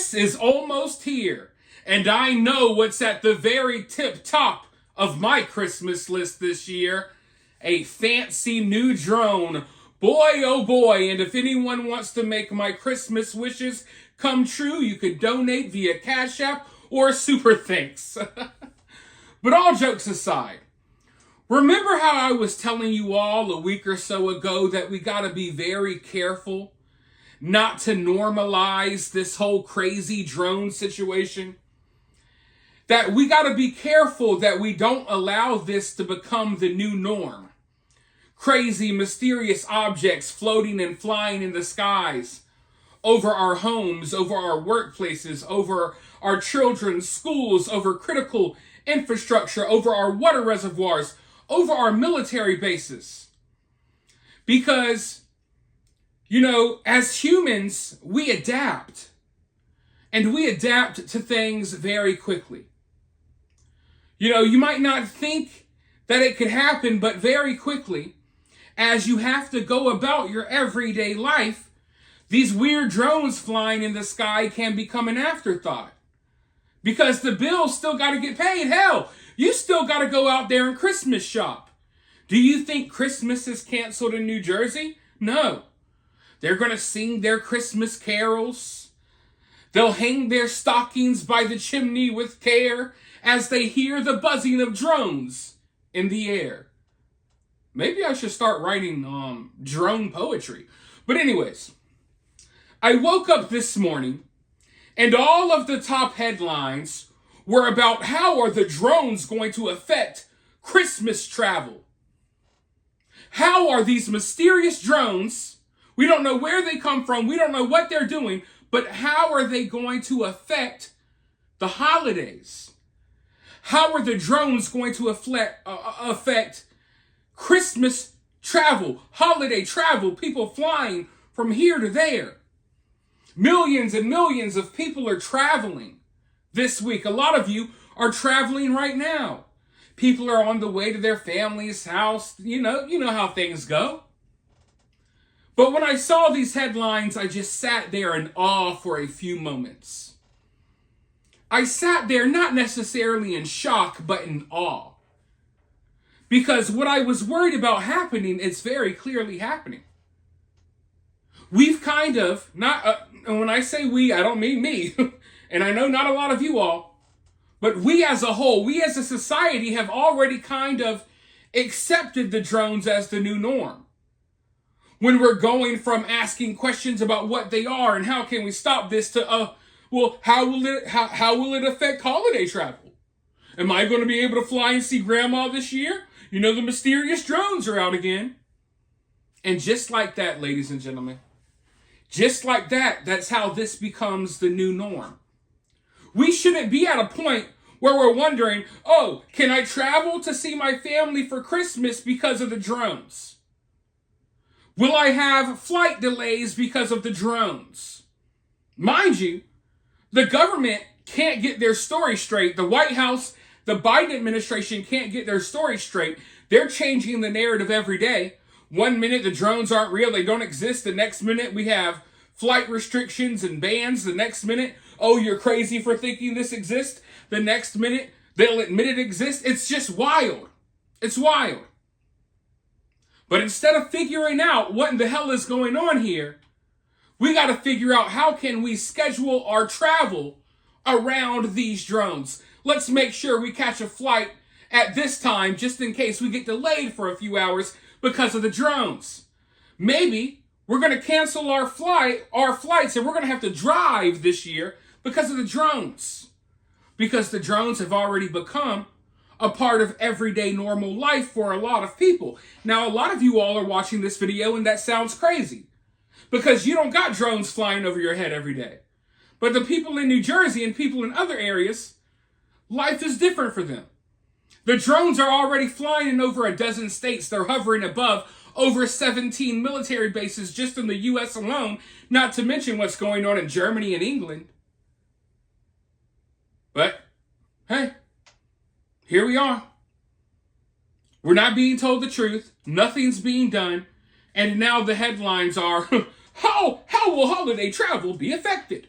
Christmas is almost here, and I know what's at the very tip top of my Christmas list this year. A fancy new drone. Boy, oh boy, and if anyone wants to make my Christmas wishes come true, you could donate via Cash App or Super Thanks. But all jokes aside, remember how I was telling you all a week or so ago that we gotta be very careful not to normalize this whole crazy drone situation? That we gotta be careful that we don't allow this to become the new norm. Crazy, mysterious objects floating and flying in the skies over our homes, over our workplaces, over our children's schools, over critical infrastructure, over our water reservoirs, over our military bases. Because, as humans, we adapt. And we adapt to things very quickly. You might not think that it could happen, but very quickly, as you have to go about your everyday life, these weird drones flying in the sky can become an afterthought. Because the bills still got to get paid. Hell, you still got to go out there and Christmas shop. Do you think Christmas is canceled in New Jersey? No. They're going to sing their Christmas carols. They'll hang their stockings by the chimney with care as they hear the buzzing of drones in the air. Maybe I should start writing drone poetry. But anyways, I woke up this morning and all of the top headlines were about how are the drones going to affect Christmas travel. How are these mysterious drones, we don't know where they come from, we don't know what they're doing, but how are they going to affect the holidays? How are the drones going to affect Christmas travel, holiday travel, people flying from here to there? Millions and millions of people are traveling this week. A lot of you are traveling right now. People are on the way to their family's house. You know how things go. But when I saw these headlines, I just sat there in awe for a few moments. I sat there not necessarily in shock, but in awe. Because what I was worried about happening is very clearly happening. We've kind of, and when I say we, I don't mean me, and I know not a lot of you all, but we as a whole, we as a society have already kind of accepted the drones as the new norm. When we're going from asking questions about what they are and how can we stop this to, how will it affect holiday travel? Am I going to be able to fly and see grandma this year? The mysterious drones are out again. And just like that, ladies and gentlemen, just like that, that's how this becomes the new norm. We shouldn't be at a point where we're wondering, can I travel to see my family for Christmas because of the drones? Will I have flight delays because of the drones? Mind you, the government can't get their story straight. The White House, the Biden administration can't get their story straight. They're changing the narrative every day. One minute the drones aren't real, they don't exist. The next minute we have flight restrictions and bans. The next minute, you're crazy for thinking this exists. The next minute they'll admit it exists. It's just wild. It's wild. But instead of figuring out what in the hell is going on here, we got to figure out how can we schedule our travel around these drones. Let's make sure we catch a flight at this time just in case we get delayed for a few hours because of the drones. Maybe we're going to cancel our flights and we're going to have to drive this year because of the drones. Because the drones have already become a part of everyday normal life for a lot of people. Now, a lot of you all are watching this video and that sounds crazy because you don't got drones flying over your head every day. But the people in New Jersey and people in other areas, life is different for them. The drones are already flying in over a dozen states. They're hovering above over 17 military bases just in the U.S. alone, not to mention what's going on in Germany and England. But, hey, here we are. We're not being told the truth. Nothing's being done. And now the headlines are, how will holiday travel be affected?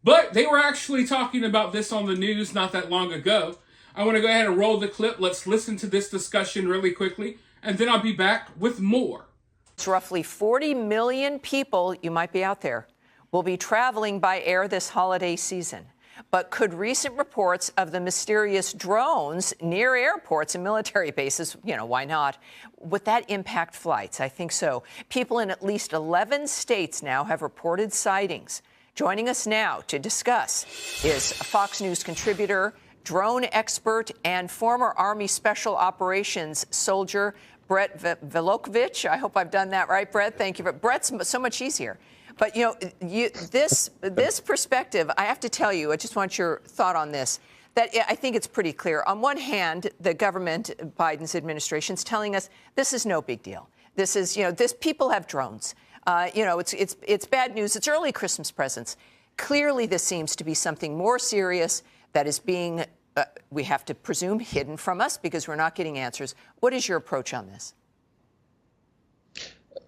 But they were actually talking about this on the news not that long ago. I want to go ahead and roll the clip. Let's listen to this discussion really quickly, and then I'll be back with more. It's roughly 40 million people, you might be out there, will be traveling by air this holiday season. But could recent reports of the mysterious drones near airports and military bases, why not, would that impact flights? I think so. People in at least 11 states now have reported sightings. Joining us now to discuss is a Fox News contributor, drone expert, and former Army Special Operations soldier, Brett Velokovich. I hope I've done that right, Brett. Thank you. But Brett's so much easier. But, this perspective, I have to tell you, I just want your thought on this, that I think it's pretty clear. On one hand, the government, Biden's administration, is telling us this is no big deal. This is, people have drones. It's bad news. It's early Christmas presents. Clearly, this seems to be something more serious that is being, we have to presume, hidden from us because we're not getting answers. What is your approach on this?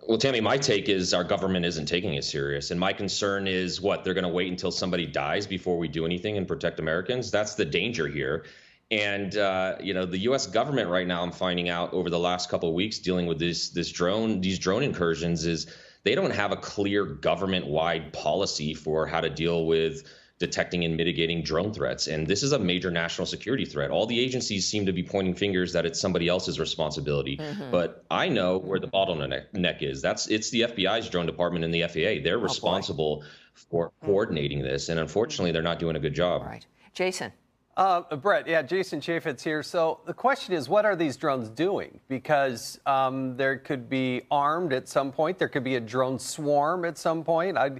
Well, Tammy, my take is our government isn't taking it serious. And my concern is they're going to wait until somebody dies before we do anything and protect Americans. That's the danger here. And, the U.S. government right now, I'm finding out over the last couple of weeks dealing with these drone incursions, is they don't have a clear government-wide policy for how to deal with detecting and mitigating drone threats. And this is a major national security threat. All the agencies seem to be pointing fingers that it's somebody else's responsibility. Mm-hmm. But I know where the bottleneck is. It's the FBI's drone department and the FAA. They're responsible for coordinating this. And unfortunately, they're not doing a good job. All right. Jason. Brett, Jason Chaffetz here. So the question is, what are these drones doing? Because there could be armed at some point. There could be a drone swarm at some point. I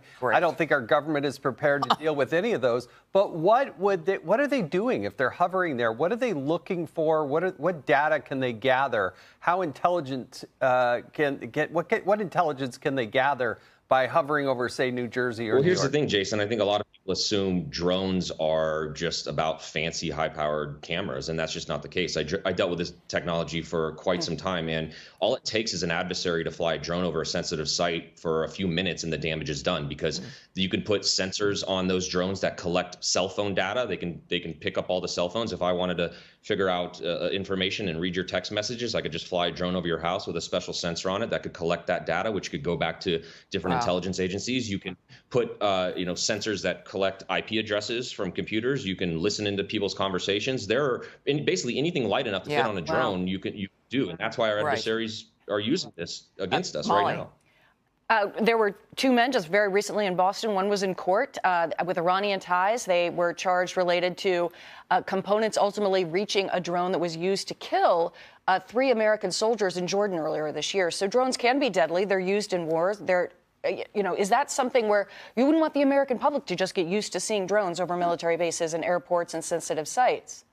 don't think our government is prepared to deal with any of those. But what are they doing if they're hovering there? What are they looking for? What data can they gather? How intelligent what intelligence can they gather by hovering over, say, New Jersey or New York? Well, here's the thing, Jason. I think a lot of people assume drones are just about fancy, high-powered cameras, and that's just not the case. I dealt with this technology for quite some time, and all it takes is an adversary to fly a drone over a sensitive site for a few minutes, and the damage is done because you can put sensors on those drones that collect cell phone data. They can pick up all the cell phones. If I wanted to figure out information and read your text messages, I could just fly a drone over your house with a special sensor on it that could collect that data, which could go back to different intelligence agencies. You can put sensors that collect IP addresses from computers. You can listen into people's conversations. Basically anything light enough to fit on a drone, you can do, and that's why our adversaries are using this against us right now. There were two men just very recently in Boston. One was in court with Iranian ties. They were charged related to components ultimately reaching a drone that was used to kill 3 American soldiers in Jordan earlier this year. So drones can be deadly. They're used in wars. Is that something where you wouldn't want the American public to just get used to seeing drones over military bases and airports and sensitive sites?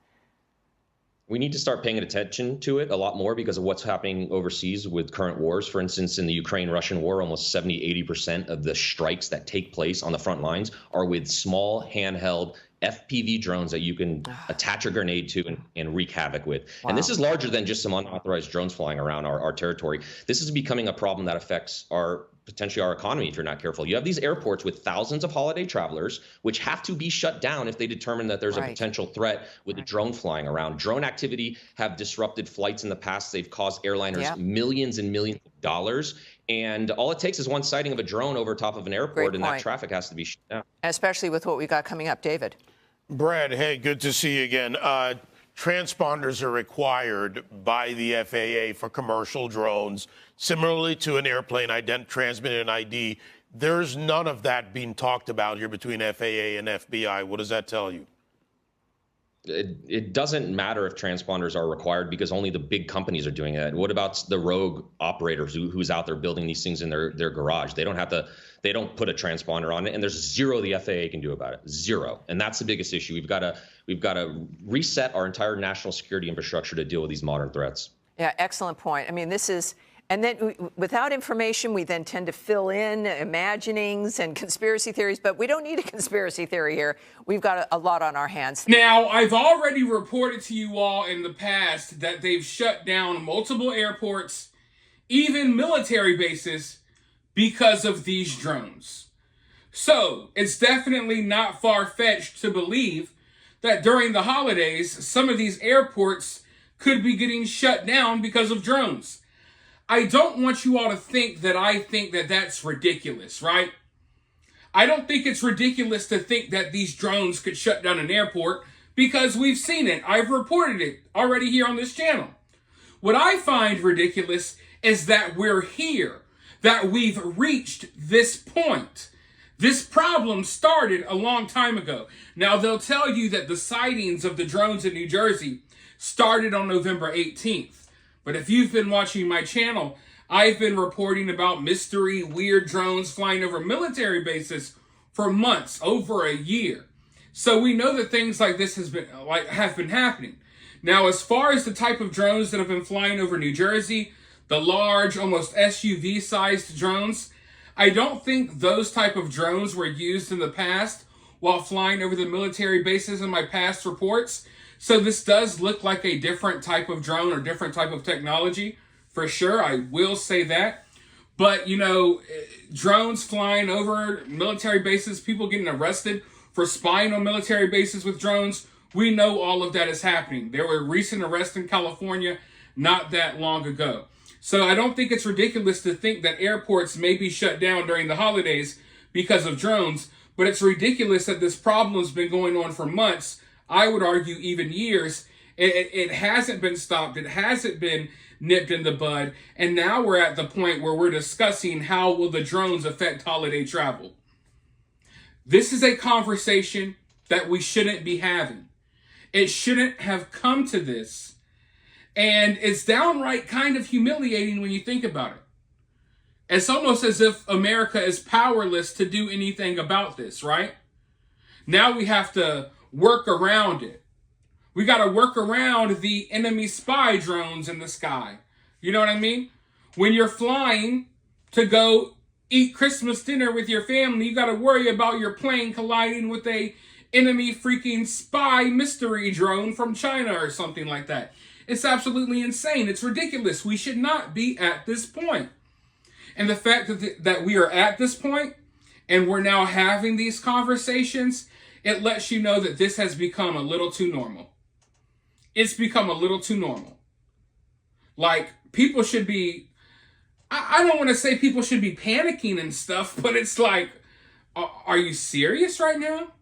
We need to start paying attention to it a lot more because of what's happening overseas with current wars. For instance, in the Ukraine-Russian war, almost 70-80% of the strikes that take place on the front lines are with small, handheld FPV drones that you can attach a grenade to and wreak havoc with. Wow. And this is larger than just some unauthorized drones flying around our territory. This is becoming a problem that affects potentially our economy if you're not careful. You have these airports with thousands of holiday travelers, which have to be shut down if they determine that there's a potential threat with a drone flying around. Drone activity have disrupted flights in the past. They've caused airliners millions and millions of dollars. And all it takes is one sighting of a drone over top of an airport, and that traffic has to be shut down. Especially with what we got coming up. David. Brad, hey, good to see you again. Transponders are required by the FAA for commercial drones. Similarly to an airplane transmitting an ID, there's none of that being talked about here between FAA and FBI. What does that tell you? It doesn't matter if transponders are required because only the big companies are doing it. What about the rogue operators who's out there building these things in their garage? They don't put a transponder on it, and there's zero the FAA can do about it. Zero. And that's the biggest issue. We've got to reset our entire national security infrastructure to deal with these modern threats. Yeah, excellent point. I mean, and then without information, we then tend to fill in imaginings and conspiracy theories, but we don't need a conspiracy theory here. We've got a lot on our hands. Now, I've already reported to you all in the past that they've shut down multiple airports, even military bases, because of these drones. So it's definitely not far-fetched to believe that during the holidays, some of these airports could be getting shut down because of drones. I don't want you all to think that I think that that's ridiculous, right? I don't think it's ridiculous to think that these drones could shut down an airport because we've seen it. I've reported it already here on this channel. What I find ridiculous is that we're here, that we've reached this point. This problem started a long time ago. Now, they'll tell you that the sightings of the drones in New Jersey started on November 18th. But if you've been watching my channel, I've been reporting about mystery, weird drones flying over military bases for months, over a year. So we know that things like this have been happening. Now, as far as the type of drones that have been flying over New Jersey, the large, almost SUV-sized drones, I don't think those type of drones were used in the past while flying over the military bases in my past reports. So this does look like a different type of drone or different type of technology, for sure. I will say that. But, you know, drones flying over military bases, people getting arrested for spying on military bases with drones, we know all of that is happening. There were recent arrests in California not that long ago. So I don't think it's ridiculous to think that airports may be shut down during the holidays because of drones, but it's ridiculous that this problem has been going on for months, I would argue even years. It hasn't been stopped. It hasn't been nipped in the bud. And now we're at the point where we're discussing how will the drones affect holiday travel. This is a conversation that we shouldn't be having. It shouldn't have come to this. And it's downright kind of humiliating when you think about it. It's almost as if America is powerless to do anything about this, right? Now we have to work around it. We got to work around the enemy spy drones in the sky. You know what I mean? When you're flying to go eat Christmas dinner with your family, you got to worry about your plane colliding with a enemy freaking spy mystery drone from China or something like that. It's absolutely insane. It's ridiculous. We should not be at this point. And the fact that we are at this point and we're now having these conversations, it lets you know that this has become a little too normal. It's become a little too normal. Like, people should be, I don't want to say people should be panicking and stuff, but it's like, are you serious right now?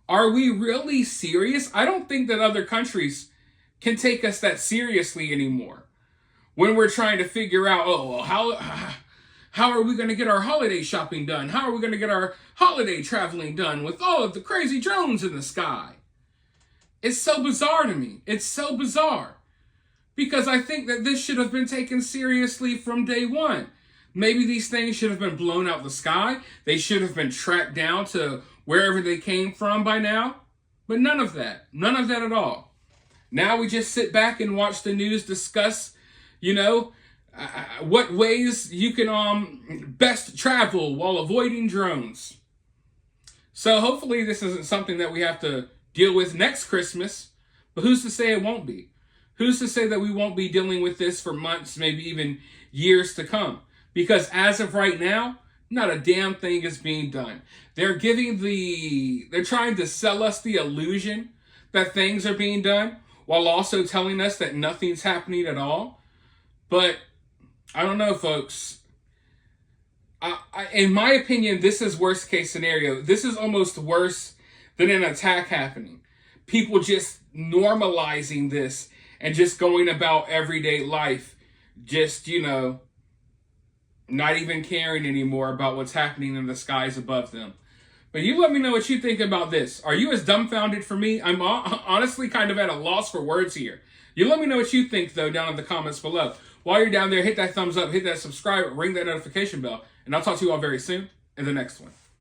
Are we really serious? I don't think that other countries can take us that seriously anymore. When we're trying to figure out, how are we going to get our holiday shopping done? How are we going to get our holiday traveling done with all of the crazy drones in the sky? It's so bizarre to me. It's so bizarre. Because I think that this should have been taken seriously from day one. Maybe these things should have been blown out the sky. They should have been tracked down to wherever they came from by now. But none of that. None of that at all. Now we just sit back and watch the news discuss, what ways you can best travel while avoiding drones. So hopefully this isn't something that we have to deal with next Christmas, but who's to say it won't be? Who's to say that we won't be dealing with this for months, maybe even years to come? Because as of right now, not a damn thing is being done. They're trying to sell us the illusion that things are being done, while also telling us that nothing's happening at all. But I don't know, folks. In my opinion, this is worst case scenario. This is almost worse than an attack happening. People just normalizing this and just going about everyday life, just, not even caring anymore about what's happening in the skies above them. But you let me know what you think about this. Are you as dumbfounded for me? I'm honestly kind of at a loss for words here. You let me know what you think, though, down in the comments below. While you're down there, hit that thumbs up, hit that subscribe, ring that notification bell, and I'll talk to you all very soon in the next one.